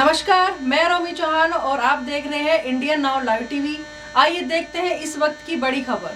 नमस्कार, मैं रोमी चौहान और आप देख रहे हैं इंडियन नाउ लाइव टीवी। आइए देखते हैं इस वक्त की बड़ी खबर।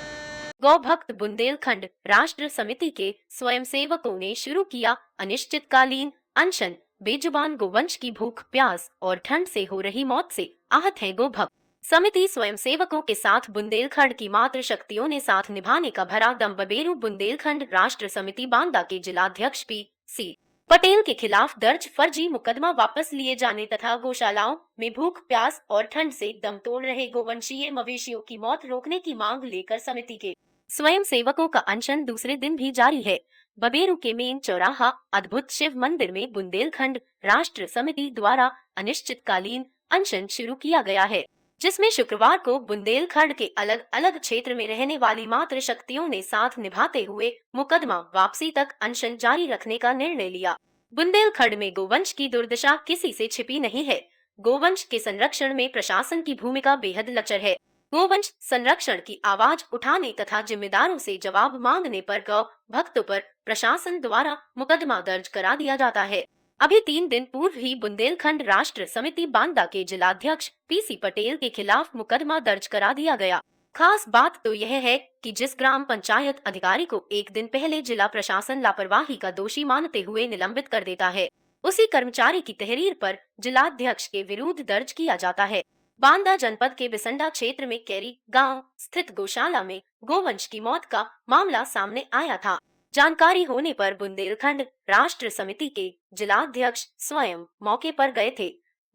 गौ भक्त बुंदेलखंड राष्ट्र समिति के स्वयंसेवकों ने शुरू किया अनिश्चितकालीन अनशन। बेजुबान गोवंश की भूख, प्यास और ठंड से हो रही मौत से आहत है गो भक्त। समिति स्वयंसेवकों के साथ बुंदेलखंड की मातृ शक्तियों ने साथ निभाने का भरा दम। बबेरू बुंदेलखंड राष्ट्र समिति बांदा के जिलाध्यक्ष पी.सी. पटेल के खिलाफ दर्ज फर्जी मुकदमा वापस लिए जाने तथा गौशालाओं में भूख, प्यास और ठंड से दम तोड़ रहे गोवंशीय मवेशियों की मौत रोकने की मांग लेकर समिति के स्वयं सेवकों का अनशन दूसरे दिन भी जारी है। बबेरू के मेन चौराहा अद्भुत शिव मंदिर में बुंदेलखंड राष्ट्र समिति द्वारा अनिश्चितकालीन अनशन शुरू किया गया है, जिसमें शुक्रवार को बुंदेलखंड के अलग अलग क्षेत्र में रहने वाली मातृ शक्तियों ने साथ निभाते हुए मुकदमा वापसी तक अनशन जारी रखने का निर्णय लिया। बुंदेलखंड में गोवंश की दुर्दशा किसी से छिपी नहीं है। गोवंश के संरक्षण में प्रशासन की भूमिका बेहद लचर है। गोवंश संरक्षण की आवाज उठाने तथा जिम्मेदारों से जवाब मांगने पर गौ भक्तों पर प्रशासन द्वारा मुकदमा दर्ज करा दिया जाता है। अभी 3 दिन पूर्व ही बुंदेलखंड राष्ट्र समिति बांदा के जिलाध्यक्ष पी.सी. पटेल के खिलाफ मुकदमा दर्ज करा दिया गया। खास बात तो यह है कि जिस ग्राम पंचायत अधिकारी को एक दिन पहले जिला प्रशासन लापरवाही का दोषी मानते हुए निलंबित कर देता है, उसी कर्मचारी की तहरीर पर जिलाध्यक्ष के विरुद्ध दर्ज किया जाता है। बांदा जनपद के बिसंडा क्षेत्र में कैरी गांव स्थित गौशाला में गोवंश की मौत का मामला सामने आया था। जानकारी होने पर बुंदेलखंड राष्ट्र समिति के जिलाध्यक्ष स्वयं मौके पर गए थे।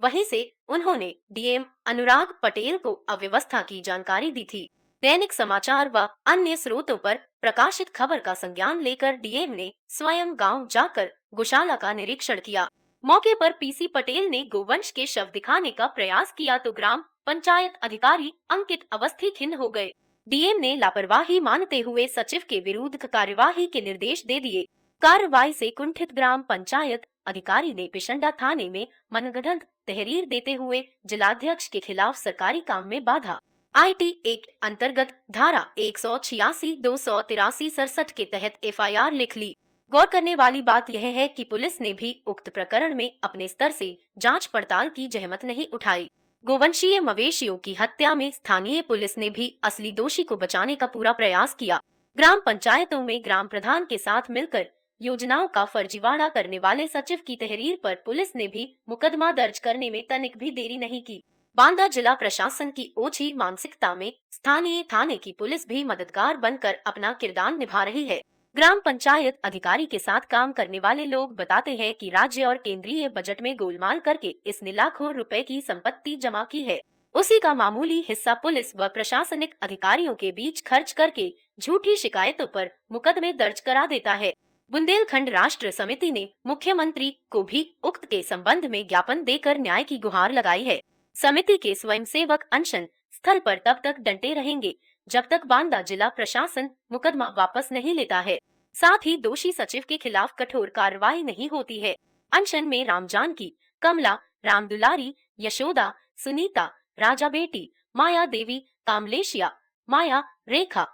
वहीं से उन्होंने डीएम अनुराग पटेल को अव्यवस्था की जानकारी दी थी। दैनिक समाचार व अन्य स्रोतों पर प्रकाशित खबर का संज्ञान लेकर डीएम ने स्वयं गांव जाकर गौशाला का निरीक्षण किया। मौके पर पी.सी. पटेल ने गोवंश के शव दिखाने का प्रयास किया तो ग्राम पंचायत अधिकारी अंकित अवस्थी खिन्न हो गए। डीएम ने लापरवाही मानते हुए सचिव के विरुद्ध कार्यवाही के निर्देश दे दिए। कार्रवाई से कुंठित ग्राम पंचायत अधिकारी ने पिशंडा थाने में मनगढ़ंत तहरीर देते हुए जिलाध्यक्ष के खिलाफ सरकारी काम में बाधा IT एक्ट अंतर्गत धारा 186, 283, 67 के तहत FIR लिख ली। गौर करने वाली बात यह है कि पुलिस ने भी उक्त प्रकरण में अपने स्तर से जांच पड़ताल की जहमत नहीं उठाई। गोवंशीय मवेशियों की हत्या में स्थानीय पुलिस ने भी असली दोषी को बचाने का पूरा प्रयास किया। ग्राम पंचायतों में ग्राम प्रधान के साथ मिलकर योजनाओं का फर्जीवाड़ा करने वाले सचिव की तहरीर पर पुलिस ने भी मुकदमा दर्ज करने में तनिक भी देरी नहीं की। बांदा जिला प्रशासन की ओछी मानसिकता में स्थानीय थाने की पुलिस भी मददगार बनकर अपना किरदार निभा रही है। ग्राम पंचायत अधिकारी के साथ काम करने वाले लोग बताते हैं कि राज्य और केंद्रीय बजट में गोलमाल करके इसने लाखों रुपए की संपत्ति जमा की है। उसी का मामूली हिस्सा पुलिस व प्रशासनिक अधिकारियों के बीच खर्च करके झूठी शिकायतों पर मुकदमे दर्ज करा देता है। बुंदेलखंड राष्ट्र समिति ने मुख्यमंत्री को भी उक्त के संबंध में ज्ञापन देकर न्याय की गुहार लगाई है। समिति के स्वयंसेवक अनशन स्थल पर तब तक डटे रहेंगे जब तक बांदा जिला प्रशासन मुकदमा वापस नहीं लेता है, साथ ही दोषी सचिव के खिलाफ कठोर कार्रवाई नहीं होती है। अनशन में राम जानकी, कमला, राम दुलारी, यशोदा, सुनीता, राजा बेटी, माया देवी, कामलेशिया, माया, रेखा,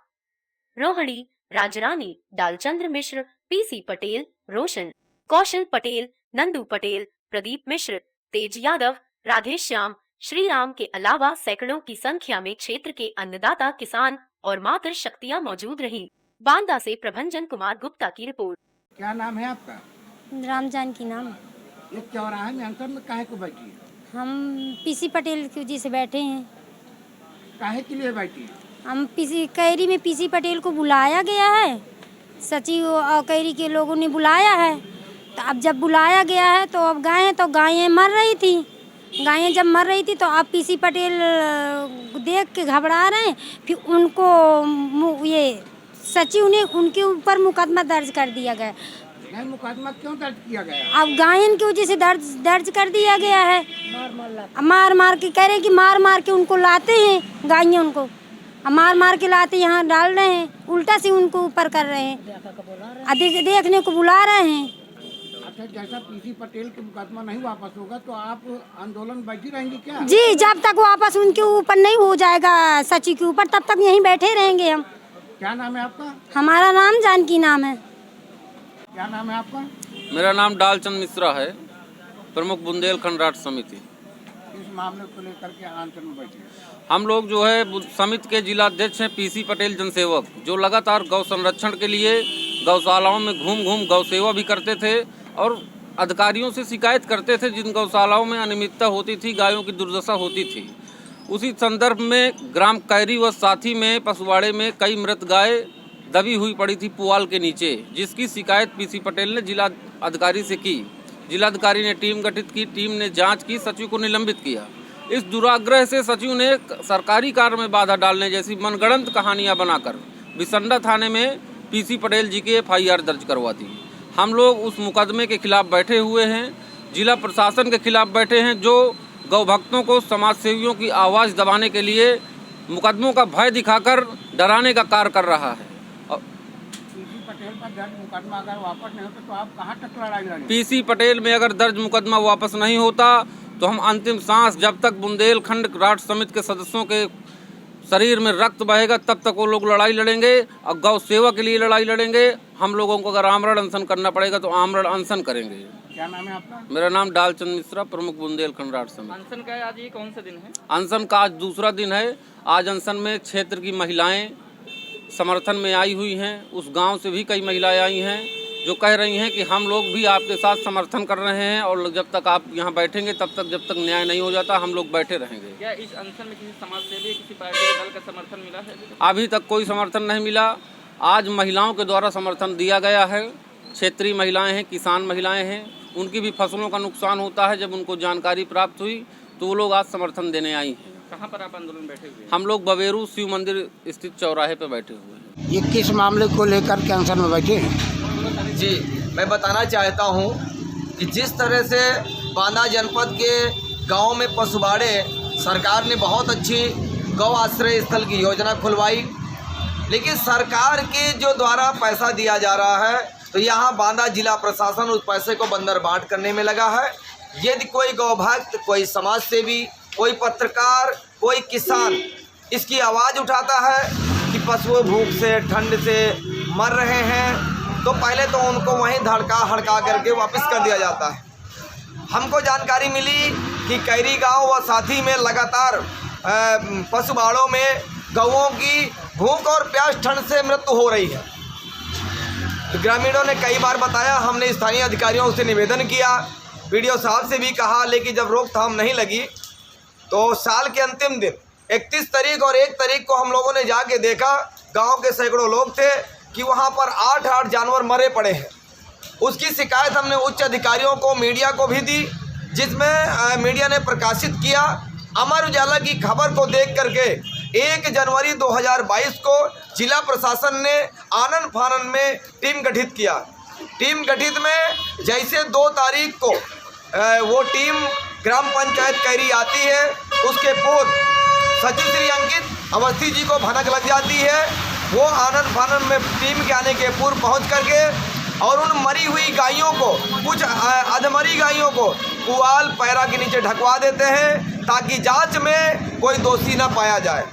रोहिणी, राजरानी, डालचंद्र मिश्र, पी.सी. पटेल, रोशन, कौशल पटेल, नंदू पटेल, प्रदीप मिश्र, तेज यादव, राधेश्याम, श्री राम के अलावा सैकड़ों की संख्या में क्षेत्र के अन्नदाता, किसान और मातृ शक्तियां मौजूद रही। बांदा से प्रभंजन कुमार गुप्ता की रिपोर्ट। क्या नाम है आपका? राम जानकी नाम। ये चौराहे में अंतर में काहे को बैठी है? हम पी.सी. पटेल की वजह से बैठे हैं। काहे के लिए बैठी है? हम कैरी में पी.सी. पटेल को बुलाया गया है, सचिव और कैरी के लोगों ने बुलाया है। तो अब जब बुलाया गया है तो अब गायें मर रही थी। गायें जब मर रही थी तो अब पी.सी. पटेल देख के घबरा रहे हैं। फिर उनको ये सचिव ने उनके ऊपर मुकदमा दर्ज कर दिया गया। नहीं, मुकदमा क्यों दर्ज किया गया? अब गायन की वजह से दर्ज कर दिया गया है। मार के कह रहे हैं कि मार के उनको लाते हैं, गायें उनको मार के लाते यहाँ डाल रहे हैं, उल्टा से उनको ऊपर कर रहे हैं, देखने को बुला रहे हैं। अच्छा, जैसा पी.सी. पटेल के मुकदमा नहीं वापस होगा तो आप आंदोलन बैठी रहेंगी क्या? जी, जब तक वापस उनके ऊपर नहीं हो जाएगा सचिव के ऊपर तब तक यहीं बैठे रहेंगे हम। क्या नाम है आपका? हमारा नाम जानकी नाम है। क्या नाम है आपका? मेरा नाम डालचंद मिश्रा है। प्रमुख बुंदेलखंड राष्ट्र समिति। इस मामले को लेकर के आंदोलन में बैठे हैं। हम लोग जो है समिति के जिला अध्यक्ष हैं पीसी पटेल जनसेवक, जो लगातार गौ संरक्षण के लिए गौशालाओं में घूम घूम गौ सेवा भी करते थे और अधिकारियों से शिकायत करते थे जिन गौशालाओं में अनियमितता होती थी, गायों की दुर्दशा होती थी। उसी संदर्भ में ग्राम कैरी व साथी में पशुवाड़े में कई मृत गाय दबी हुई पड़ी थी पुआल के नीचे, जिसकी शिकायत पीसी पटेल ने जिला अधिकारी से की। जिलाधिकारी ने टीम गठित की, टीम ने जांच की, सचिव को निलंबित किया। इस दुराग्रह से सचिव ने सरकारी कार्य में बाधा डालने जैसी मनगढ़ंत कहानियां बनाकर बिसंडा थाने में पीसी पटेल जी की FIR दर्ज करवा दी। हम लोग उस मुकदमे के खिलाफ बैठे हुए हैं, जिला प्रशासन के खिलाफ बैठे हैं जो गौ भक्तों को समाज सेवियों की आवाज़ दबाने के लिए मुकदमों का भय दिखाकर डराने का कार्य कर रहा है। पीसी पटेल पर दर्ज मुकदमा अगर वापस नहीं होता तो आप कहाँ तक लड़ाई लड़ेंगे? पीसी पटेल में अगर दर्ज मुकदमा वापस नहीं होता तो हम अंतिम सांस जब तक बुंदेलखंड राष्ट्र समिति के सदस्यों के शरीर में रक्त बहेगा तब तक वो लोग लड़ाई लड़ेंगे और गौ सेवा के लिए लड़ाई लड़ेंगे। हम लोगों को अगर आमरण अनशन करना पड़ेगा तो आमरण अनशन करेंगे। क्या नाम है आपका? मेरा नाम डालचंद मिश्रा, प्रमुख बुंदेलखंड राष्ट्र समिति। अनशन का आज ये कौन सा दिन है? अनशन का आज दूसरा दिन है। आज अनशन में क्षेत्र की महिलाएं समर्थन में आई हुई हैं। उस गांव से भी कई महिलाएं आई हैं जो कह रही हैं कि हम लोग भी आपके साथ समर्थन कर रहे हैं और जब तक आप यहाँ बैठेंगे तब तक जब तक न्याय नहीं हो जाता हम लोग बैठे रहेंगे। क्या इस अनशन में किसी समाज सेवी, किसी पार्टी के दल का समर्थन मिला है? अभी तक कोई समर्थन नहीं मिला। आज महिलाओं के द्वारा समर्थन दिया गया है। क्षेत्रीय महिलाएं हैं, किसान महिलाएं हैं, उनकी भी फसलों का नुकसान होता है। जब उनको जानकारी प्राप्त हुई तो वो लोग आज समर्थन देने आई हैं। कहाँ पर आप आंदोलन बैठे हुए हैं? हम लोग बवेरू शिव मंदिर स्थित चौराहे पर बैठे हुए हैं। ये किस मामले को लेकर के अनशन में बैठे हैं? जी, मैं बताना चाहता हूं कि जिस तरह से बांदा जनपद के गांव में पशुवाड़े सरकार ने बहुत अच्छी गौ आश्रय स्थल की योजना खुलवाई, लेकिन सरकार के जो द्वारा पैसा दिया जा रहा है तो यहाँ बांदा जिला प्रशासन उस पैसे को बंदर बांट करने में लगा है। यदि कोई गौ भक्त, कोई समाज सेवी, कोई पत्रकार, कोई किसान इसकी आवाज़ उठाता है कि पशु भूख से, ठंड से मर रहे हैं, तो पहले तो उनको वहीं हड़का करके वापस कर दिया जाता है। हमको जानकारी मिली कि कैरी गांव व साथी में लगातार पशुवाड़ों में गौओं की भूख और प्यास, ठंड से मृत्यु हो रही है। तो ग्रामीणों ने कई बार बताया, हमने स्थानीय अधिकारियों से निवेदन किया, वीडियो साहब से भी कहा, लेकिन जब रोकथाम नहीं लगी तो साल के अंतिम दिन 31 तारीख और 1 तारीख को हम लोगों ने जाके देखा, गांव के सैकड़ों लोग थे कि वहां पर 8 जानवर मरे पड़े हैं। उसकी शिकायत हमने उच्च अधिकारियों को, मीडिया को भी दी, जिसमें मीडिया ने प्रकाशित किया। अमर उजाला की खबर को देख करके 1 जनवरी 2022 को जिला प्रशासन ने आनन फानन में टीम गठित किया। टीम गठित में जैसे 2 तारीख को वो टीम ग्राम पंचायत कैरी आती है, उसके पूर्व सचिव श्री अंकित अवस्थी जी को भनक लग जाती है। वो आनन फानन में टीम के आने के पूर्व पहुंच करके और उन मरी हुई गायों को, कुछ अधमरी गायों को पुआल पैरा के नीचे ढकवा देते हैं ताकि जांच में कोई दोषी न पाया जाए।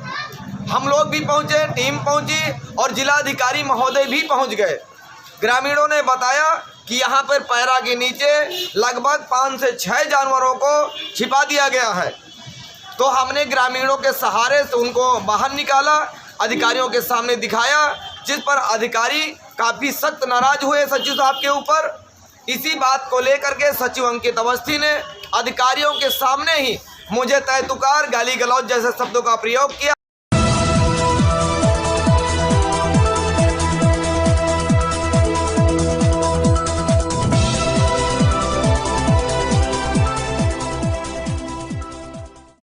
हम लोग भी पहुंचे, टीम पहुंची और जिलाधिकारी महोदय भी पहुंच गए। ग्रामीणों ने बताया कि यहाँ पर पैरा के नीचे लगभग 5 से 6 जानवरों को छिपा दिया गया है। तो हमने ग्रामीणों के सहारे से उनको बाहर निकाला, अधिकारियों के सामने दिखाया, जिस पर अधिकारी काफ़ी सख्त नाराज हुए सचिव साहब के ऊपर। इसी बात को लेकर के सचिव अंकित अवस्थी ने अधिकारियों के सामने ही मुझे तय तुकार, गाली गलौज जैसे शब्दों का प्रयोग किया।